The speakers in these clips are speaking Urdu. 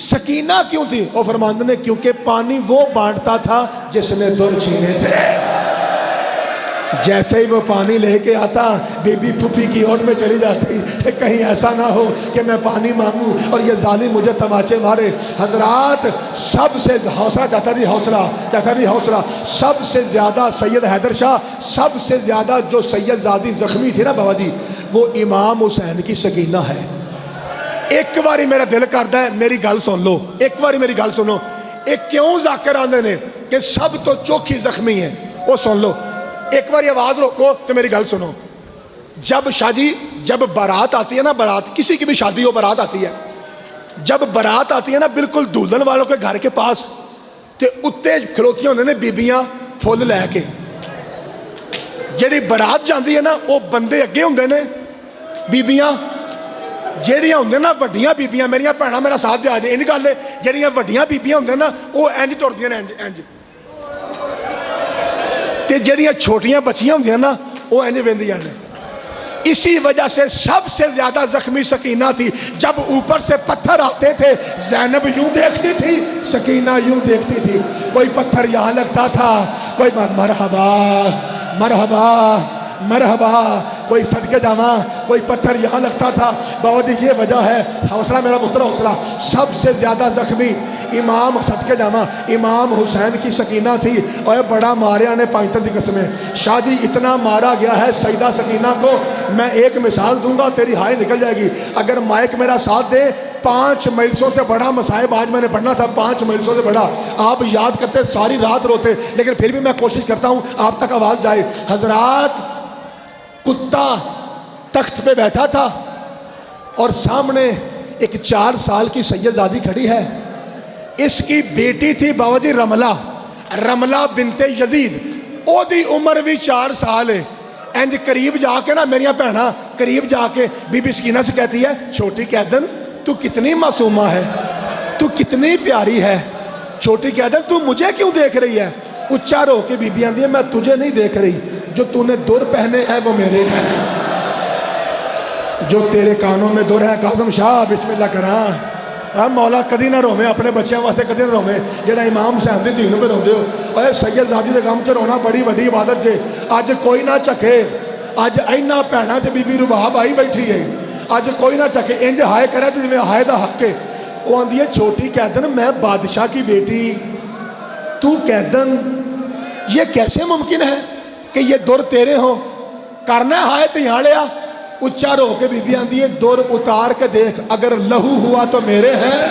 سکینہ کیوں تھی؟ اور فرماندے نے کیونکہ پانی وہ بانٹتا تھا جس نے در چھینے تھے۔ جیسے ہی وہ پانی لے کے آتا بی بی پھوپھی کی اوٹ میں چلی جاتی کہ کہیں ایسا نہ ہو کہ میں پانی مانگوں اور یہ ظالم مجھے تماچے مارے۔ حضرات سب سے حوصلہ چاچا جی حوصلہ سب سے زیادہ سید حیدر شاہ، سب سے زیادہ جو سید زادی زخمی تھی نا بابا جی، وہ امام حسین کی سکینہ ہے۔ ایک باری میرا دل کرتا ہے میری گل سن لو، ایک باری میری گل سنو، ایک کیوں ذاکر آندے نے کہ سب تو چوکھی زخمی ہیں، وہ سن لو، ایک باری آواز روکو تو میری گل سنو۔ جب شاہ جی جب بارات آتی ہے نا، بارات کسی کی بھی شادی ہو بارات آتی ہے، جب بارات آتی ہے نا بالکل دولہن والوں کے گھر کے پاس تے اتے کھلوتیاں ہوندے نے بیبیاں پھول لے کے، جیڑی بارات جاندی ہے نا وہ بندے اگے ہوندے نے، بیبیاں جیڑیاں ہوندے نا وڈیاں بیبیاں، میریاں بھیناں میرا ساتھ دے آ جائے، ان گل ہے جیڑیاں وڈیاں بیبیاں ہوندے نا وہ انج ٹردیاں نے انج تے جیڑیاں چھوٹیاں بچیاں ہوندیاں نا وہ انج ویندیاں نے۔ اسی وجہ سے سب سے زیادہ زخمی سکینہ تھی۔ جب اوپر سے پتھر آتے تھے زینب یوں دیکھتی تھی، سکینہ یوں دیکھتی تھی، کوئی پتھر یہاں لگتا تھا، کوئی مرحبا مرحبا مرحبا، کوئی صدقے جاواں، کوئی پتھر یہاں لگتا تھا۔ بابا جی یہ وجہ ہے، حوصلہ میرا پتر حوصلہ، سب سے زیادہ زخمی امام صدقے جاواں امام حسین کی سکینہ تھی۔ اور بڑا ماریا نے پائنتن دی قسمیں، شاہ جی اتنا مارا گیا ہے سیدہ سکینہ کو، میں ایک مثال دوں گا تیری ہائے نکل جائے گی اگر مائک میرا ساتھ دے۔ 5 مجلسوں سے بڑا مصائب آج میں نے پڑھنا تھا، 5 مجلسوں سے بڑا، آپ یاد کرتے ساری رات روتے، لیکن پھر بھی میں کوشش کرتا ہوں آپ تک آواز جائے۔ حضرات کتا تخت پہ بیٹھا تھا اور سامنے ایک 4 سال کی سیدزادی کھڑی ہے، اس کی بیٹی تھی بابا جی رملہ بنت یزید، او دی عمر بھی 4 سال ہے۔ انج قریب جا کے نا میریاں بہناں قریب جا کے بی بی سکینہ سے کہتی ہے چھوٹی قیدن تو کتنی معصومہ ہے، تو کتنی پیاری ہے، چھوٹی قیدن تو مجھے کیوں دیکھ رہی ہے؟ اچھا رو کے بی بی آندھی ہے میں تجھے نہیں دیکھ رہی، جو تو نے در پہنے ہیں وہ میرے ہیں، جو تیرے کانوں میں در ہے۔ قاسم شاہ بسم اللہ کراں، مولا کدی نہ روے اپنے بچیاں واسطے، کدی نہ روے جڑا امام حسین دی دین پہ روندے ہو۔ اے سید زادی دے غم چ رونا بڑی وڈی عبادت جے، اج کوئی نہ چکے، اج اینا بھیناں تے بی بی رباب آئی بیٹھی ہے، اج کوئی نہ چکے، انج ہائے کرے تے جویں ہائے دا حق ہے۔ وہ آندی ہے چھوٹی قیدن میں بادشاہ کی بیٹی، تو قیدن یہ کیسے ممکن ہے کہ یہ در تیرے ہوں؟ کرنا ہائے تے یہاں لیا۔ اچھا رو کے بی بی آندی ہے در اتار کے دیکھ، اگر لہو ہوا تو میرے ہیں،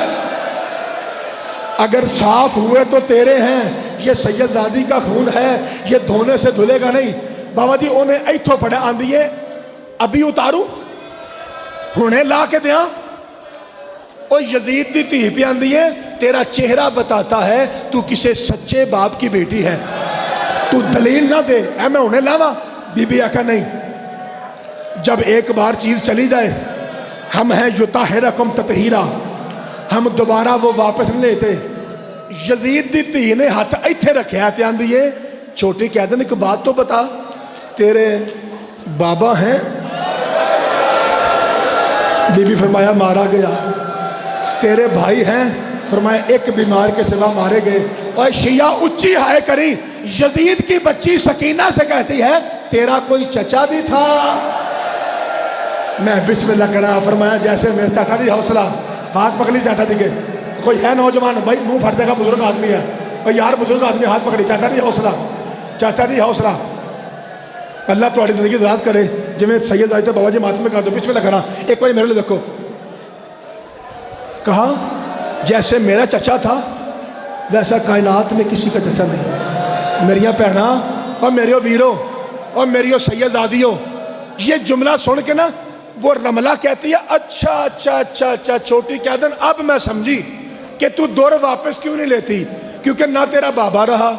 اگر صاف ہوئے تو تیرے ہیں، یہ سید زادی کا خون ہے، یہ دھونے سے دھلے گا نہیں۔ بابا جی انہیں ایتھو پڑھا آندی ہے ابھی اتاروں ہنے لا کے دیاں۔ اور یزید دی تھی پہ آندی ہے تیرا چہرہ بتاتا ہے تو کسے سچے باپ کی بیٹی ہے، تو دلیل نہ دے اے میں انہیں لاوا۔ بی بی آکھا نہیں، جب ایک بار چیز چلی جائے ہم ہیں یطہرکم تطہیرا، ہم دوبارہ وہ واپس نہیں لیتے۔ یزید دی تھی نے ہاتھ ایتھے رکھے تے آندی ہے چھوٹی قیدن ایک بات تو بتا، تیرے بابا ہیں؟ بی بی فرمایا مارا گیا۔ تیرے بھائی ہیں؟ فرمایا ایک بیمار کے سوا مارے گئے۔ اور شیعہ اچھی ہائے کری، یزید کی بچی سکینہ سے کہتی ہے تیرا کوئی چچا بھی تھا؟ میں بسم اللہ کرا، فرمایا جیسے میرے چاچا جی حوصلہ، ہاتھ پکڑی چاچا جی کے، کوئی ہے نوجوان بھائی منہ پھٹ دے گا بزرگ آدمی ہے، اور یار بزرگ آدمی ہاتھ پکڑی، چاچا جی حوصلہ، چاچا جی حوصلہ، اللہ تمہاری زندگی دراز کرے۔ جی میں سید آئے تو بابا جی ماتم میں کہا دو بسم اللہ کرا، ایک بار میرے لئے دیکھو، کہا جیسے میرا چچا تھا ویسا کائنات میں کسی کا چچا نہیں۔ میریاں پہنا اور میرے ویرو اور میری سید آدیو، یہ جملہ سن کے نا وہ رملہ کہتی ہے اچھا اچھا اچھا اچھا چھوٹی قیدن اب میں سمجھی کہ تو دور واپس کیوں نہیں لیتی، کیونکہ نہ تیرا بابا رہا،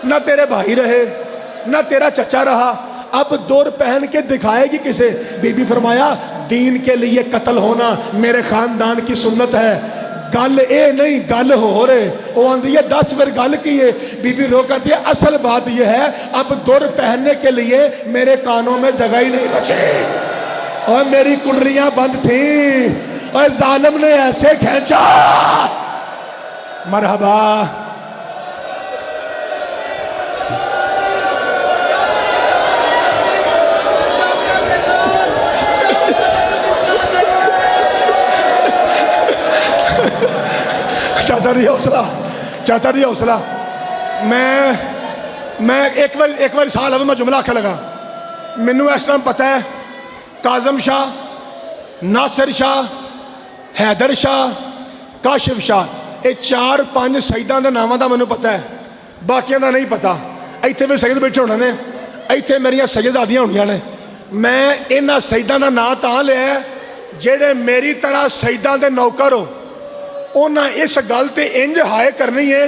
نہ تیرے بھائی رہے، نہ تیرا چچا رہا، اب دور پہن کے دکھائے گی کسے؟ بی بی فرمایا دین کے لیے قتل ہونا میرے خاندان کی سنت ہے، گل اے نہیں گل ہو رہے۔ وہ آندھی ہے 10 بار گل کی ہے۔ بی بی رو کہتی ہے اصل بات یہ ہے اب دور پہننے کے لیے میرے کانوں میں جگہ ہی نہیں بچے، اور میری کنڈلیاں بند تھیں، اور ظالم نے ایسے کھینچا. مرحبا. چاچا جی حوصلہ, چاچا جی حوصلہ. میں ایک بار سال اب میں جملہ آکھا لگا. مینوں اس ٹائم پتہ ہے کاظم شاہ, ناصر شاہ, حیدر شاہ, کاشف شاہ, یہ 4-5 سیداں دے ناماں دا مینوں پتہ ہے, باقیاں دا نہیں پتا. ایتھے بھی سید بیٹھے ہونے نے, ایتھے میریاں سیدادیاں ہونیاں نے. میں انہاں سیداں دا نام تاں لیا ہے جڑے میری طرح سیداں دے نوکر ہو. انہاں اس گل تے انج ہائے کرنی ہے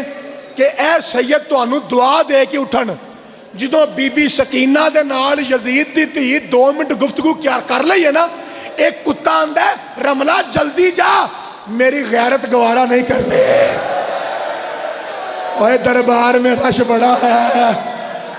کہ اے سید تانوں دعا دے کے اٹھن. جدوں بی بی سکینہ دے نال یزید دی دھی 2 منٹ گفتگو کر لئی ہے نا, ایک کتا آندا ہے رملہ جلدی جا, میری غیرت گوارا نہیں کرتے. اوے دربار میں رش بڑا ہے,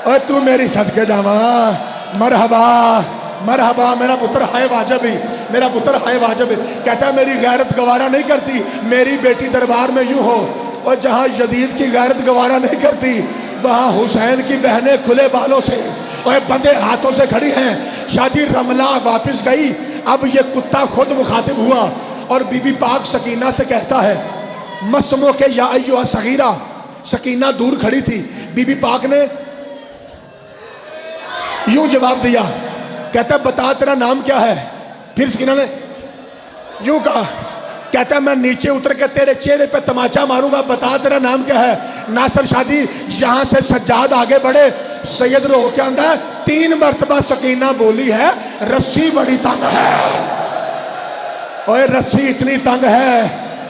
اوے تو میری صدقے جاواں. مرحبا مرحبا. میرا پتر ہائے واجب ہی, میرا پتر ہائے واجب ہی. کہتا ہے میری غیرت گوارا نہیں کرتی, میری بیٹی دربار میں یوں ہو. اور جہاں یزید کی غیرت گوارا نہیں کرتی وہاں حسین کی بہنیں کھلے بالوں سے اور بندے ہاتھوں سے کھڑی ہیں. شاہ جی رملہ واپس گئی. اب یہ کتا خود مخاطب ہوا اور بی بی پاک سکینہ سے کہتا ہے مسمو کے یا ایوہ صغیرہ. سکینہ دور کھڑی تھی. بی بی پاک نے یوں جواب دیا, کہتا ہے بتا تیرا نام کیا ہے. پھر سکینہ نے یوں کہا, کہتا ہے میں نیچے اتر کے تیرے چہرے پہ تماچا ماروں گا, بتا تیرا نام کیا ہے. ناصر شاہ جی یہاں سے سجاد آگے بڑھے. سید رو کے اندر 3 مرتبہ سکینہ بولی ہے رسی بڑی تنگ ہے. اوے رسی اتنی تنگ ہے,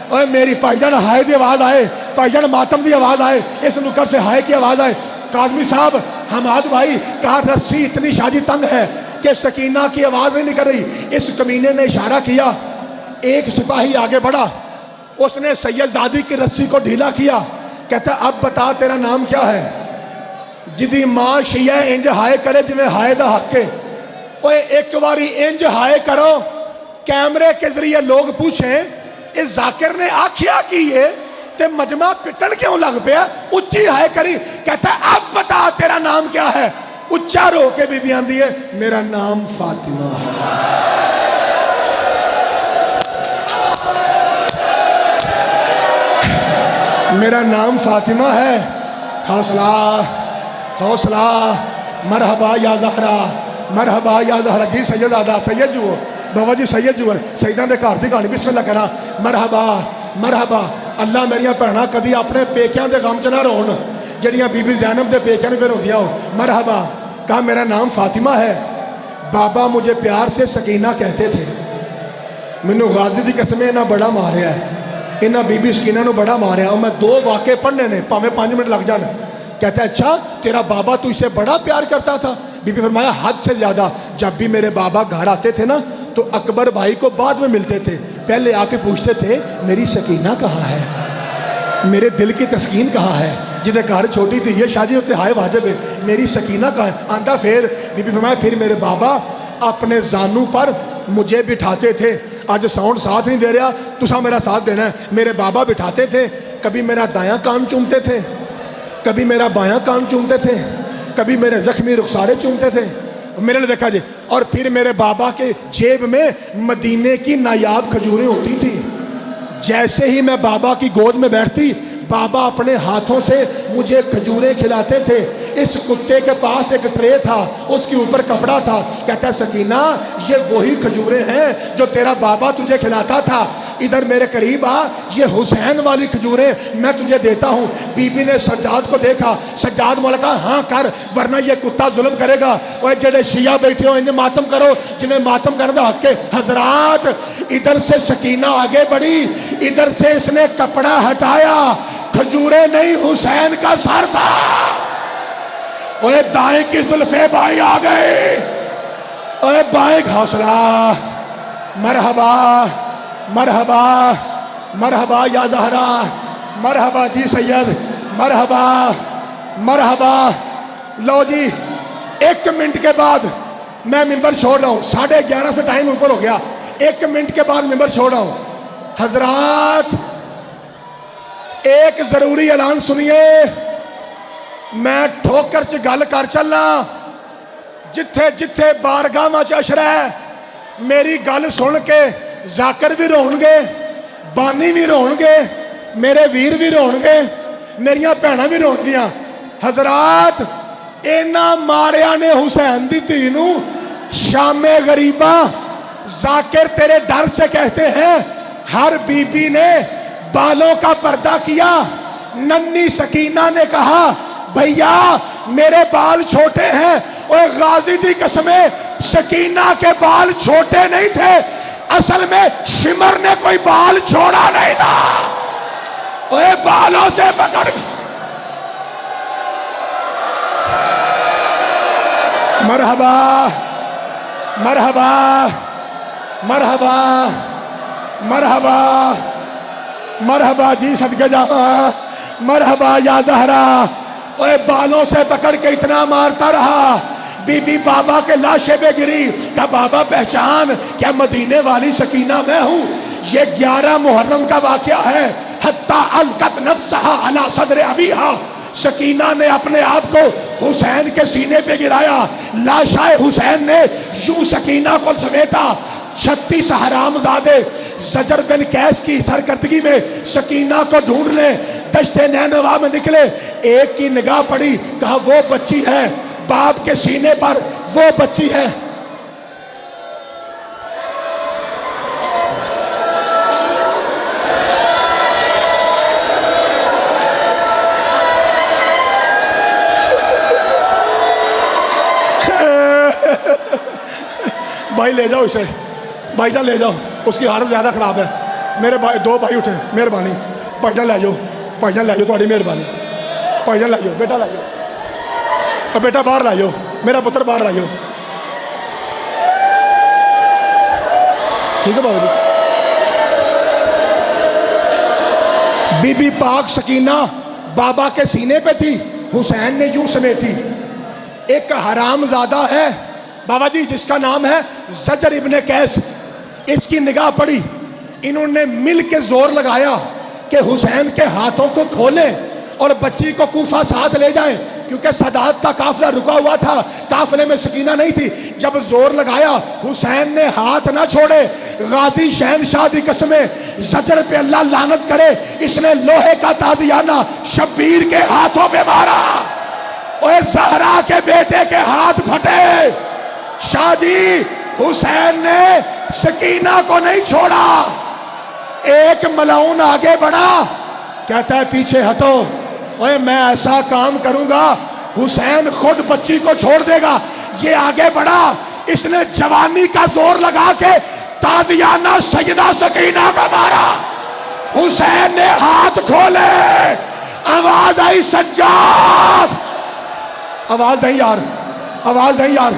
اوے میری بھائی جان ہائے دی آواز آئے, بھائی جان ماتم دی آواز آئے, اس نکر سے ہائے کی آواز آئے. کاظمی صاحب حماد بھائی کہا رسی اتنی شاہ جی تنگ ہے کہ سکینہ کی آواز نہیں نکل رہی. اس کمینے نے اشارہ کیا. ایک سپاہی آگے بڑھا, اس نے سید زادی کی رسی کو ڈھیلا کیا. کہتا اب بتا تیرا نام کیا ہے. جدی ماں شیعہ انج ہائے کرے جی میں ہائے دا حق ہے. اوے ایک باری انج ہائے کرو کیمرے کے ذریعے لوگ پوچھیں اس ذاکر نے آکھیا کی ہے تے مجمع پٹن کیوں لگ پیا, اچھی ہائے کری. کہتا ہے اب بتا تیرا نام کیا ہے. اچھا رو کے بی بی آندی ہے میرا نام فاطمہ ہے. میرا نام فاطمہ ہے. حوصلہ حوصلہ. مرحبا یا زہرا, مرحبا یا زہرا. جی سید آدھا سید جو بابا جی سید جو ہے سیدان دے گھر دی کہانی بسم اللہ کرا. مرحبا مرحبا. اللہ میریاں بھੈਣਾਂ کدی اپنے پیکیاں دے غم چ نہ رون جڑیاں بی بی زینب دے پیکیاں نے پھر ہوندیاں ہو. مرحبا. کہا میرا نام فاطمہ ہے. بابا مجھے پیار سے سکینہ کہتے تھے. مینوں غازی دی قسم انہاں بڑا ماریا ہے, انہاں بی بی سکینہ نو بڑا ماریا. اور میں 2 واقعے پڑھنے نے پاویں 5 منٹ لگ جان. کہتا ہے اچھا تیرا بابا تو اسے بڑا پیار کرتا تھا. بی بی فرمایا حد سے زیادہ. جب بھی میرے بابا گھر آتے تھے نا تو اکبر بھائی کو بعد میں ملتے تھے, پہلے آ کے پوچھتے تھے میری سکینہ کہاں ہے, میرے دل کی تسکین کہاں ہے. جنہیں گھر چھوٹی تھی یہ شاہ جی ہوتے ہائے واجب ہے میری سکینہ کہاں ہے. آندہ پھر بی بی فرمایا پھر میرے بابا اپنے زانوں پر مجھے بٹھاتے تھے. آج ساؤنڈ ساتھ نہیں دے رہا, تسا میرا ساتھ دینا ہے. میرے بابا بٹھاتے تھے, کبھی میرا دایاں کان چومتے تھے, کبھی میرا بایاں کان چومتے تھے, کبھی میرے زخمی رخسارے چومتے تھے. میرے نے دیکھا جی. اور پھر میرے بابا کے جیب میں مدینے کی نایاب کھجوریں ہوتی تھی. جیسے ہی میں بابا کی گود میں بیٹھتی بابا اپنے ہاتھوں سے مجھے کھجوریں کھلاتے تھے. اس کتے کے پاس ایک ٹرے تھا, اس کے اوپر کپڑا تھا. کہتا ہے سکینہ یہ وہی کھجوریں ہیں جو تیرا بابا تجھے کھلاتا تھا. ادھر میرے قریب آ, یہ حسین والی کھجوریں میں تجھے دیتا ہوں. بی بی نے سجاد کو دیکھا. سجاد مولا کہا ہاں کر ورنہ یہ کتا ظلم کرے گا. اور جڑے شیعہ بیٹھے ہو انہیں ماتم کرو جنہیں ماتم کرنا حق ہے. حضرات ادھر سے سکینہ آگے بڑھی, ادھر سے اس نے کپڑا ہٹایا, کھجوریں نہیں حسین کا سر تھا. اوے دائیں کی زلفیں بائیں آ گئے, اوے بائیں. حوصلہ. مرحبا مرحبا مرحبا یا زہرا. مرحبا جی سید. مرحبا مرحبا. لو جی 1 منٹ کے بعد میں ممبر چھوڑ رہا ہوں. 11:30 سے ٹائم اوپر ہو گیا. 1 منٹ کے بعد ممبر چھوڑ رہا ہوں. حضرات ایک ضروری اعلان سنیے، میں ٹھوکر چ گل کر چلنا، جتھے جتھے بارگاہ چ اشرا ہے میری گل سن کے ذاکر بھی رون گے، بانی بھی رون گے، میرے ویر بھی رون گے، میریاں بھیناں بھی رون گیاں۔ حضرات اینا ماریا نے حسین دی دھی نو شام غریباں، ذاکر تیرے ڈر سے کہتے ہیں ہر بی بی نے بالوں کا پردہ کیا، ننی سکینہ نے کہا بھیا میرے بال چھوٹے ہیں، اور غازی دی قسمیں سکینہ کے بال چھوٹے نہیں تھے، اصل میں شمر نے کوئی بال چھوڑا نہیں تھا، اوے بالوں سے پکڑ۔ مرحبا مرحبا مرحبا مرحبا مرحبا جی صدقے جاواں، مرحبا یا زہرا۔ اوے بالوں سے پکڑ کے اتنا مارتا رہا، بی بی بابا کے لاشے پہ گری، کہا بابا پہچان کیا مدینے والی سکینہ میں ہوں؟ یہ 11 محرم کا واقعہ ہے۔ حتی القت نفسہا علی صدر ابیہا، سکینہ نے اپنے آپ کو حسین کے سینے پہ گرایا، لاشائے حسین نے یوں سکینہ کو سمیٹا۔ 36 حرامزادے زجر بن قیس کی سرکردگی میں سکینہ کو ڈھونڈنے دشت نینوا میں نکلے، ایک کی نگاہ پڑی، کہا وہ بچی ہے، باپ کے سینے پر وہ بچی ہے۔ بھائی لے جاؤ اسے، بھائی جان لے جاؤ، اس کی حالت زیادہ خراب ہے۔ میرے بھائی 2 بھائی اٹھے، مہربانی بھائی جان لے جاؤ، بھائی جان لے جاؤ، تھوڑی مہربانی، بھائی جان لے جاؤ، بیٹا لے جاؤ، بیٹا باہر لے جاؤ، میرا پتر باہر لے جاؤ، ٹھیک ہے بابا جی۔ بی بی پاک سکینہ بابا کے سینے پہ تھی، حسین نے یوں سمیٹی۔ ایک حرام زادہ ہے بابا جی جس کا نام ہے زجر ابن قیس، اس کی نگاہ پڑی، انہوں نے مل کے زور لگایا کہ حسین کے ہاتھوں کو کھولیں اور بچی کو کوفہ ساتھ لے جائیں، کیونکہ سادات کا قافلہ رکا ہوا تھا، قافلے میں سکینہ نہیں تھی۔ جب زور لگایا حسین نے ہاتھ نہ چھوڑے، غازی شہنشاہ دی قسمیں زجر پہ اللہ لعنت کرے، اس نے لوہے کا تازیانہ شبیر کے ہاتھوں پہ مارا، اور زہرا کے بیٹے کے ہاتھ پھٹے۔ شاہ جی حسین نے سکینہ کو نہیں چھوڑا، ایک ملعون آگے بڑھا، کہتا ہے پیچھے ہٹو، اوے میں ایسا کام کروں گا حسین خود بچی کو چھوڑ دے گا۔ یہ آگے بڑھا، اس نے جوانی کا زور لگا کے تازیانہ سیدہ سکینہ کا مارا، حسین نے ہاتھ کھولے، آواز آئی سجاد، آواز نہیں یار، آواز نہیں یار،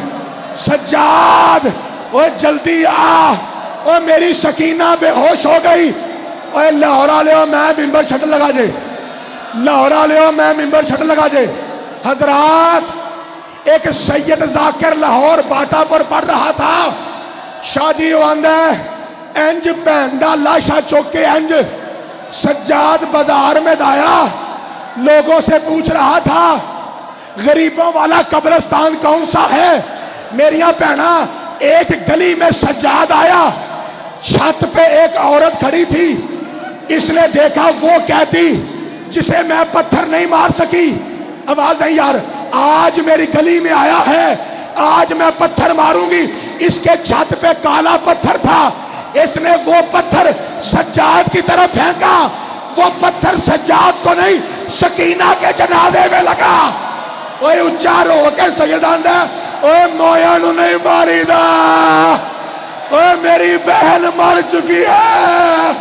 سجاد اوے جلدی آ، اوے میری سکینہ بے ہوش ہو گئی، اوے لاہورا لے میں ممبر چھٹ لگا جے، لاہورا لے میں ممبر چھٹ لگا جے۔ حضرات ایک سید ذاکر لاہور باٹا پر پڑھ رہا تھا، شاہ جی واندہ انج پہندہ لاشا چوکے انج، سجاد بازار میں دایا، لوگوں سے پوچھ رہا تھا غریبوں والا قبرستان کون سا ہے؟ میریاں بہنا ایک گلی میں سجاد آیا، چھت پہ ایک عورت کھڑی تھی، اس نے دیکھا وہ کہتی جسے میں پتھر نہیں مار سکی، آواز نہیں یار، آج میری گلی میں آیا ہے، آج میں پتھر ماروں گی۔ اس کے چھت پہ کالا پتھر تھا، اس نے وہ پتھر سجاد کی طرف پھینکا، وہ پتھر سجاد کو نہیں سکینہ کے جنازے میں لگا۔ اوے اچار ہو کے سیدان دے، اوے مویا نو نہیں ماری دا، اوے میری بہن مر چکی ہے۔